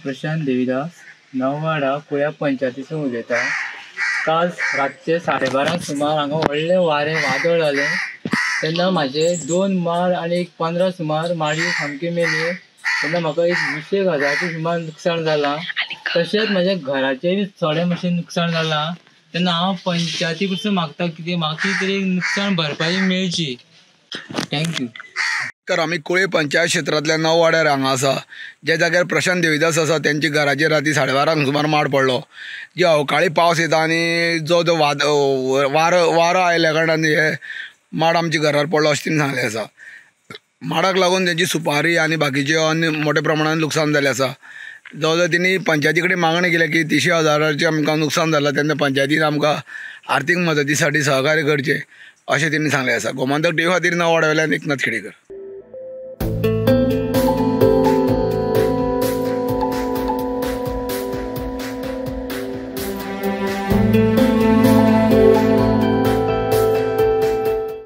प्रशांत देविदास नववाडा कुळ्या पंचायतीसून उलयता। काल रातचे 12:30 सुमार हांगा व्हडले वादळ जालें तेन्ना म्हाजे 2 माड आनी 15 सुमार माडी सामकी मेली। तेन्ना म्हाका एक 20,000 सुमार नुकसाण जालां। तशेंच म्हाज्या घराचेय थोडें मातशें नुकसाण जालां। तेन्ना हांव पंचायती कडसून मागता की म्हाका तरी नुकसाण भरपाई मेळची। थँक्यू। तर आमी कुळे पंचायत क्षेत्रांतल्या नववाड्यार हांगा आसा, जे जाग्यार प्रशांत देविदास आसा त्यांची घराचेर राती 12:30 सुमार माड पडलो। जे अवकाळी पावस येता आनी जो वारो आयल्या कारणान हे माड आमच्या घरार पडलो अशें तिणें सांगलें आसा। माडाक लागून तेंची सुपारी आनी बाकीचे अन्य मोठ्या प्रमाणान लुकसाण जाल्लें आसा। जवळ जवळ तिणी पंचायती कडेन मागणी केल्या की 30,000 आमकां नुकसाण जालां तेन्ना पंचायतीन आमकां आर्थीक मदती साठी सहकार्य करचें अशें तिणें सांगलें आसा। गोमंतक टीव्ही खातीर नववाड्या वयल्यान एकनाथ खेडेकर।